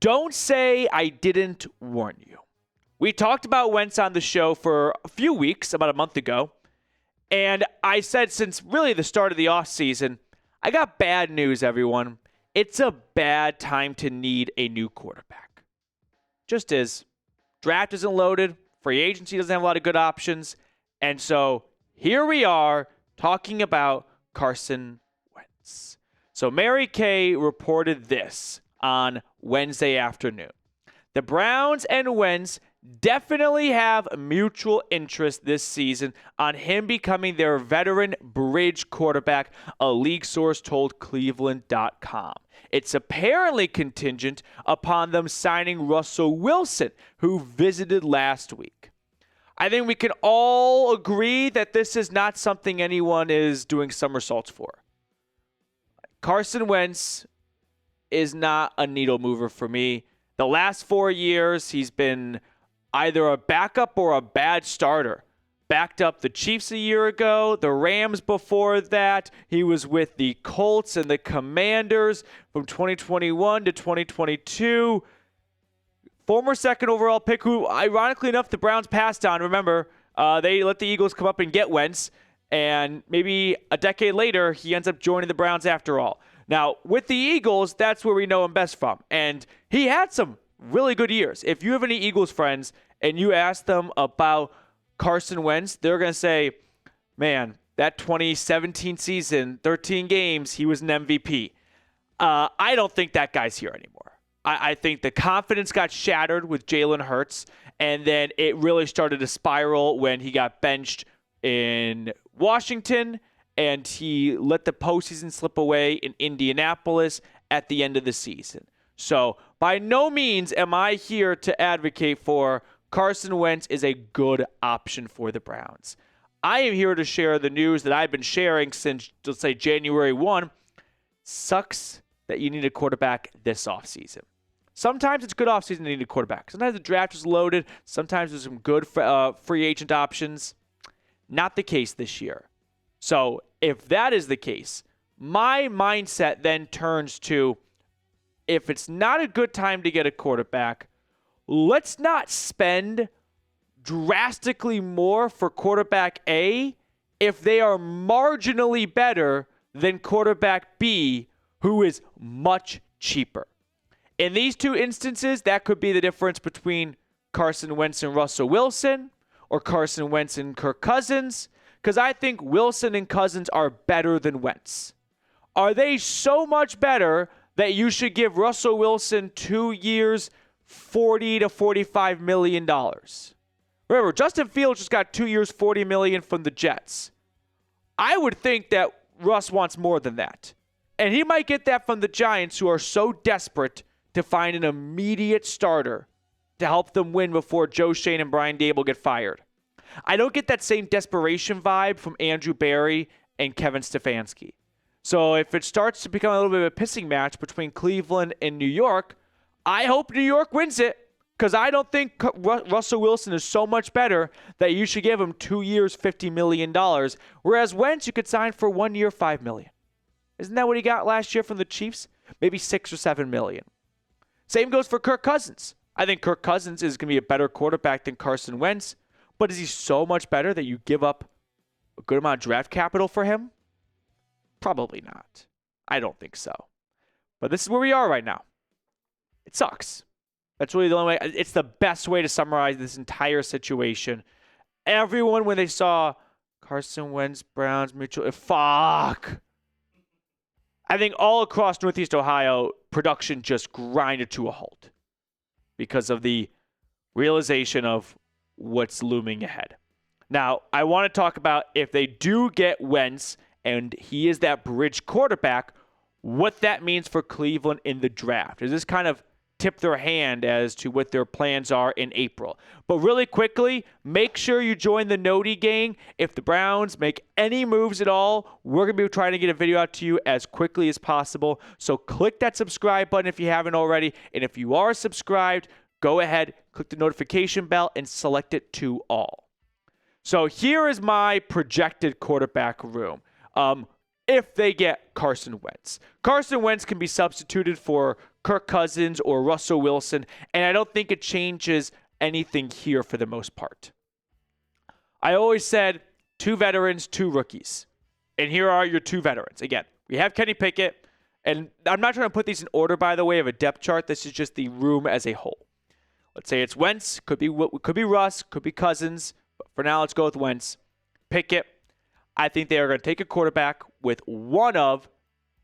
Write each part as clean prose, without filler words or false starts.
Don't say I didn't warn you. We talked about Wentz on the show for a few weeks, about a month ago, and I said since really the start of the offseason, I got bad news, everyone. It's a bad time to need a new quarterback. Just is. Draft isn't loaded. Free agency doesn't have a lot of good options. And so here we are talking about Carson Wentz. So Mary Kay reported this on Wednesday afternoon. The Browns and Wentz definitely have mutual interest this season on him becoming their veteran bridge quarterback, a league source told Cleveland.com. It's apparently contingent upon them signing Russell Wilson, who visited last week. I think we can all agree that this is not something anyone is doing somersaults for. Carson Wentz is not a needle mover for me. The last 4 years, he's been either a backup or a bad starter. Backed up the Chiefs a year ago, the Rams before that. He was with the Colts and the Commanders from 2021 to 2022. Former second overall pick who, ironically enough, the Browns passed on. Remember, they let the Eagles come up and get Wentz, and maybe a decade later, he ends up joining the Browns after all. Now, with the Eagles, that's where we know him best from, and he had some really good years. If you have any Eagles friends and you ask them about Carson Wentz, they're going to say, man, that 2017 season, 13 games, he was an MVP. I don't think that guy's here anymore. I think the confidence got shattered with Jalen Hurts, and then it really started to spiral when he got benched in Washington, and he let the postseason slip away in Indianapolis at the end of the season. So by no means am I here to advocate for Carson Wentz is a good option for the Browns. I am here to share the news that I've been sharing since, let's say, January 1. Sucks that you need a quarterback this offseason. Sometimes it's good offseason to need a quarterback. Sometimes the draft is loaded. Sometimes there's some good free agent options. Not the case this year. So if that is the case, my mindset then turns to, if it's not a good time to get a quarterback, let's not spend drastically more for quarterback A if they are marginally better than quarterback B, who is much cheaper. In these two instances, that could be the difference between Carson Wentz and Russell Wilson, or Carson Wentz and Kirk Cousins, because I think Wilson and Cousins are better than Wentz. Are they so much better that you should give Russell Wilson 2 years, $40 to $45 million? Remember, Justin Fields just got 2 years, $40 million from the Jets. I would think that Russ wants more than that. And he might get that from the Giants, who are so desperate to find an immediate starter to help them win before Joe Shane and Brian Dable get fired. I don't get that same desperation vibe from Andrew Berry and Kevin Stefanski. So if it starts to become a little bit of a pissing match between Cleveland and New York, I hope New York wins it, because I don't think Russell Wilson is so much better that you should give him 2 years, $50 million, whereas Wentz you could sign for 1 year, $5 million. Isn't that what he got last year from the Chiefs? Maybe $6 or $7 million. Same goes for Kirk Cousins. I think Kirk Cousins is going to be a better quarterback than Carson Wentz, but is he so much better that you give up a good amount of draft capital for him? Probably not. I don't think so. But this is where we are right now. It sucks. That's really the only way. It's the best way to summarize this entire situation. Everyone, when they saw Carson Wentz, Browns, mutual, fuck. I think all across Northeast Ohio, production just grinded to a halt because of the realization of what's looming ahead. Now, I want to talk about if they do get Wentz and he is that bridge quarterback, what that means for Cleveland in the draft. Does this kind of tip their hand as to what their plans are in April? But really quickly, make sure you join the Noti gang. If the Browns make any moves at all, we're going to be trying to get a video out to you as quickly as possible. So click that subscribe button if you haven't already. And if you are subscribed, go ahead, click the notification bell, and select it to all. So here is my projected quarterback room. If they get Carson Wentz. Carson Wentz can be substituted for Kirk Cousins or Russell Wilson, and I don't think it changes anything here for the most part. I always said 2 veterans, 2 rookies. And here are your 2 veterans. Again, we have Kenny Pickett, and I'm not trying to put these in order, by the way, of a depth chart. This is just the room as a whole. Let's say it's Wentz, could be Russ, could be Cousins, but for now, let's go with Wentz. Pickett, I think they are going to take a quarterback with one of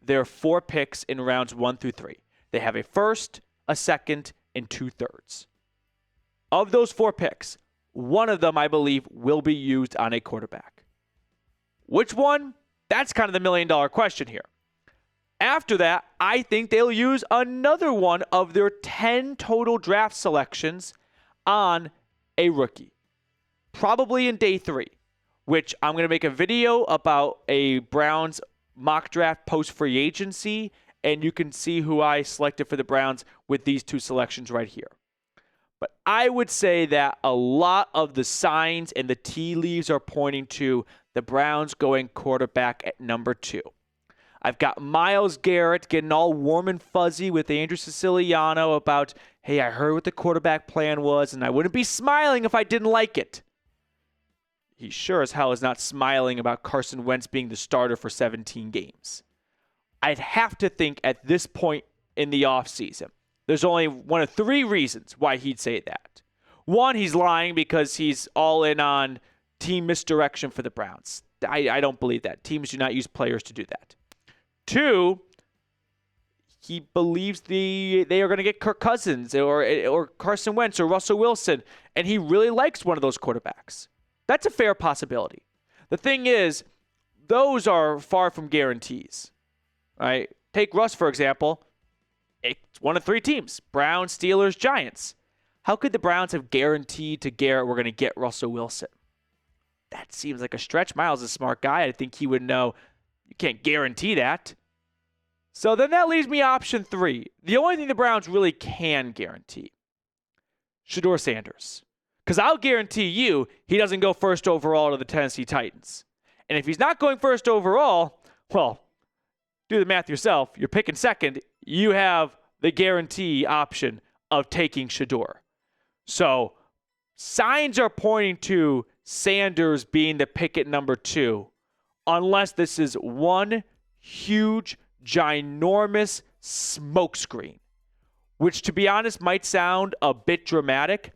their 4 picks in rounds 1 through 3. They have a first, a second, and 2 thirds. Of those 4 picks, one of them, I believe, will be used on a quarterback. Which one? That's kind of the million-dollar question here. After that, I think they'll use another one of their 10 total draft selections on a rookie. Probably in day 3, which I'm going to make a video about a Browns mock draft post-free agency, and you can see who I selected for the Browns with these 2 selections right here. But I would say that a lot of the signs and the tea leaves are pointing to the Browns going quarterback at number 2. I've got Myles Garrett getting all warm and fuzzy with Andrew Siciliano about, hey, I heard what the quarterback plan was, and I wouldn't be smiling if I didn't like it. He sure as hell is not smiling about Carson Wentz being the starter for 17 games. I'd have to think at this point in the offseason, there's only one of 3 reasons why he'd say that. 1, he's lying because he's all in on team misdirection for the Browns. I don't believe that. Teams do not use players to do that. 2, he believes they are going to get Kirk Cousins or Carson Wentz or Russell Wilson, and he really likes one of those quarterbacks. That's a fair possibility. The thing is, those are far from guarantees. Right? Take Russ, for example. It's one of 3 teams, Browns, Steelers, Giants. How could the Browns have guaranteed to Garrett we're going to get Russell Wilson? That seems like a stretch. Miles is a smart guy. I think he would know you can't guarantee that. So then that leaves me option 3. The only thing the Browns really can guarantee, Shedeur Sanders. Because I'll guarantee you he doesn't go first overall to the Tennessee Titans. And if he's not going first overall, well, do the math yourself. You're picking second. You have the guarantee option of taking Shedeur. So signs are pointing to Sanders being the pick at number 2, unless this is one huge, ginormous smokescreen, which, to be honest, might sound a bit dramatic.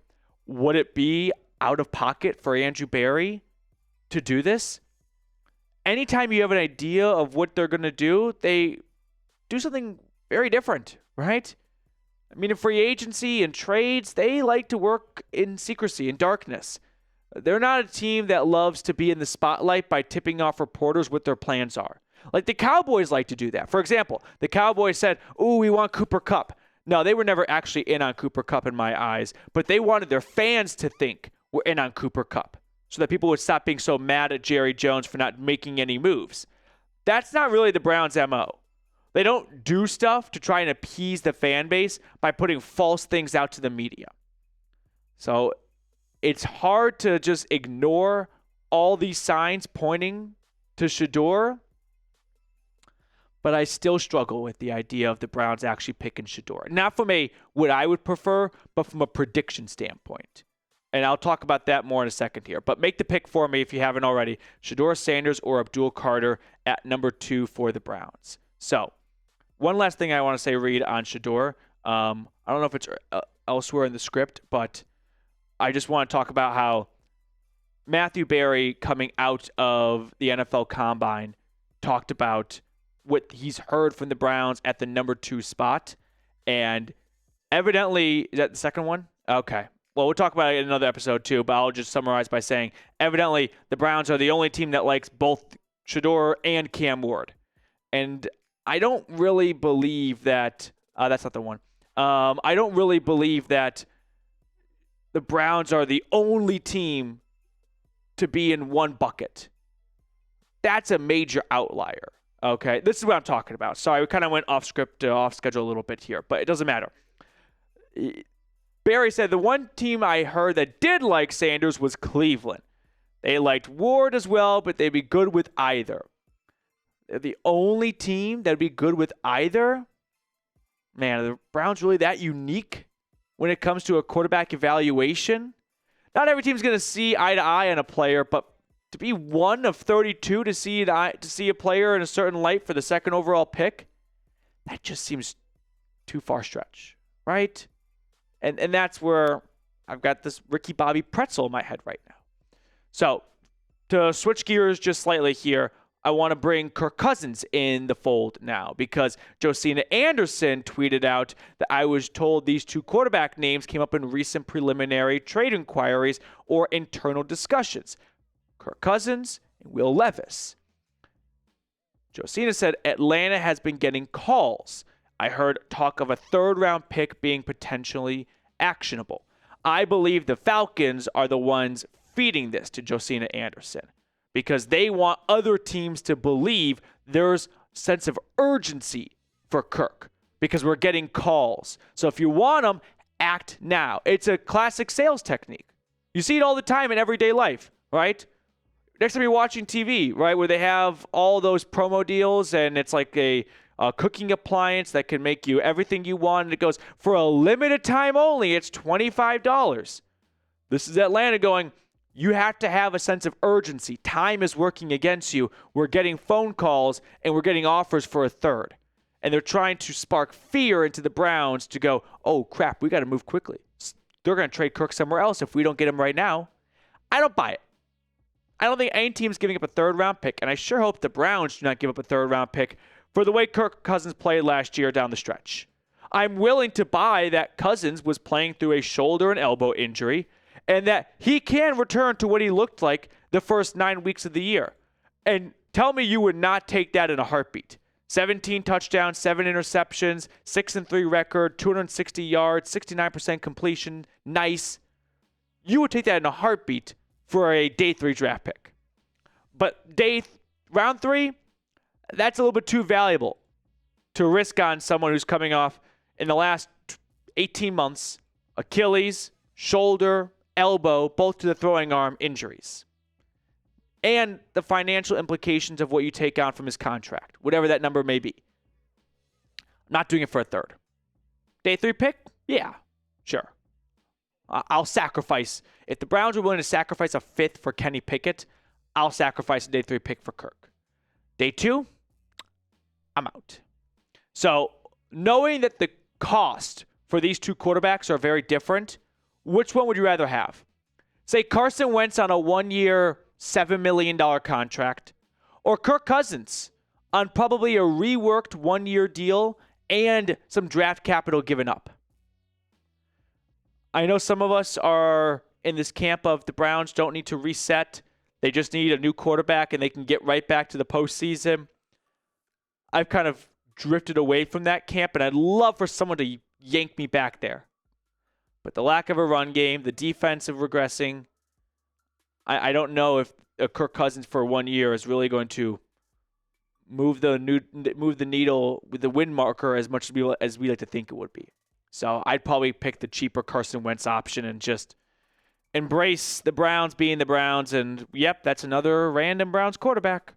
Would it be out of pocket for Andrew Berry to do this? Anytime you have an idea of what they're going to do, they do something very different, right? I mean, in free agency and trades, they like to work in secrecy, in darkness. They're not a team that loves to be in the spotlight by tipping off reporters what their plans are. Like the Cowboys like to do that. For example, the Cowboys said, "Ooh, we want Cooper Kupp." No, they were never actually in on Cooper Kupp in my eyes, but they wanted their fans to think we're in on Cooper Kupp so that people would stop being so mad at Jerry Jones for not making any moves. That's not really the Browns' MO. They don't do stuff to try and appease the fan base by putting false things out to the media. So it's hard to just ignore all these signs pointing to Shedeur, but I still struggle with the idea of the Browns actually picking Shedeur. Not from a what I would prefer, but from a prediction standpoint. And I'll talk about that more in a second here. But make the pick for me if you haven't already. Shedeur Sanders or Abdul Carter at number 2 for the Browns. So, one last thing I want to say, Reed, on Shedeur. I don't know if it's elsewhere in the script, but I just want to talk about how Matthew Berry, coming out of the NFL Combine, talked about what he's heard from the Browns at the number 2 spot. And evidently, is that the second one? Okay. Well, we'll talk about it in another episode too, but I'll just summarize by saying, evidently, the Browns are the only team that likes both Shedeur and Cam Ward. And I don't really believe that, that's not the one. I don't really believe that the Browns are the only team to be in one bucket. That's a major outlier. Okay, this is what I'm talking about. Sorry, we kind of went off script, off schedule a little bit here, but it doesn't matter. Barry said the one team I heard that did like Sanders was Cleveland. They liked Ward as well, but they'd be good with either. They're the only team that'd be good with either? man, are the Browns really that unique when it comes to a quarterback evaluation? Not every team's going to see eye to eye on a player, but to be one of 32 to see a player in a certain light for the second overall pick, that just seems too far stretch, right? And that's where I've got this Ricky Bobby pretzel in my head right now. So to switch gears just slightly here, I want to bring Kirk Cousins in the fold now because Josina Anderson tweeted out that I was told these two quarterback names came up in recent preliminary trade inquiries or internal discussions. Kirk Cousins and Will Levis. Josina said Atlanta has been getting calls. I heard talk of a third-round pick being potentially actionable. I believe the Falcons are the ones feeding this to Josina Anderson, because they want other teams to believe there's a sense of urgency for Kirk because we're getting calls. So if you want them, act now. It's a classic sales technique. You see it all the time in everyday life, right? Next time you're watching TV, right, where they have all those promo deals and it's like a cooking appliance that can make you everything you want, and it goes, for a limited time only, it's $25. This is Atlanta going, you have to have a sense of urgency. Time is working against you. We're getting phone calls and we're getting offers for a third. And they're trying to spark fear into the Browns to go, oh, crap, we got to move quickly. They're going to trade Kirk somewhere else if we don't get him right now. I don't buy it. I don't think any team's giving up a third-round pick, and I sure hope the Browns do not give up a third-round pick for the way Kirk Cousins played last year down the stretch. I'm willing to buy that Cousins was playing through a shoulder and elbow injury, and that he can return to what he looked like the first 9 weeks of the year. And tell me you would not take that in a heartbeat. 17 touchdowns, 7 interceptions, 6-3 record, 260 yards, 69% completion. Nice. You would take that in a heartbeat for a day 3 draft pick. But round 3, that's a little bit too valuable to risk on someone who's coming off in the last 18 months, Achilles, shoulder, elbow, both to the throwing arm injuries. And the financial implications of what you take on from his contract, whatever that number may be. I'm not doing it for a third. Day 3 pick? Yeah, sure. I'll sacrifice. If the Browns are willing to sacrifice a 5th for Kenny Pickett, I'll sacrifice a day 3 pick for Kirk. Day 2, I'm out. So knowing that the cost for these two quarterbacks are very different, which one would you rather have? Say Carson Wentz on a 1-year, $7 million contract, or Kirk Cousins on probably a reworked 1-year deal and some draft capital given up. I know some of us are in this camp of the Browns don't need to reset. They just need a new quarterback and they can get right back to the postseason. I've kind of drifted away from that camp, and I'd love for someone to yank me back there. But the lack of a run game, the defensive regressing, I don't know if Kirk Cousins for 1 year is really going to move the needle with the win marker as much as we like to think it would be. So I'd probably pick the cheaper Carson Wentz option and just embrace the Browns being the Browns. And, yep, that's another random Browns quarterback.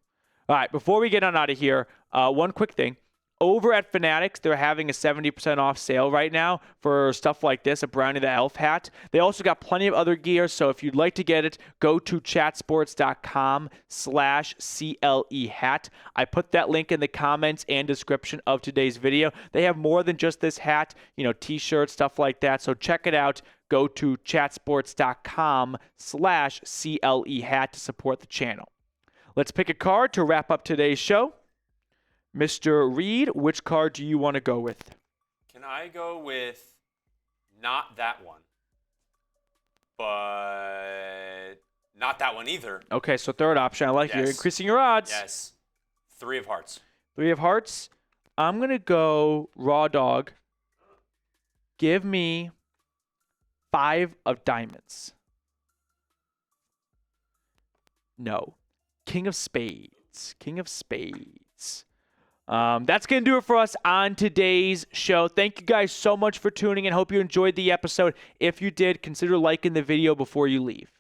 All right, before we get on out of here, one quick thing. Over at Fanatics, they're having a 70% off sale right now for stuff like this, a Brownie the Elf hat. They also got plenty of other gear, so if you'd like to get it, go to chatsports.com/CLE hat. I put that link in the comments and description of today's video. They have more than just this hat, t-shirts, stuff like that, so check it out. Go to chatsports.com/CLE hat to support the channel. Let's pick a card to wrap up today's show. Mr. Reed, which card do you want to go with? Can I go with not that one, but not that one either? Okay, so third option. I like You're increasing your odds. Yes. 3 of hearts. 3 of hearts. I'm going to go raw dog. Give me 5 of diamonds. No. King of spades. King of spades. That's going to do it for us on today's show. Thank you guys so much for tuning in. Hope you enjoyed the episode. If you did, consider liking the video before you leave.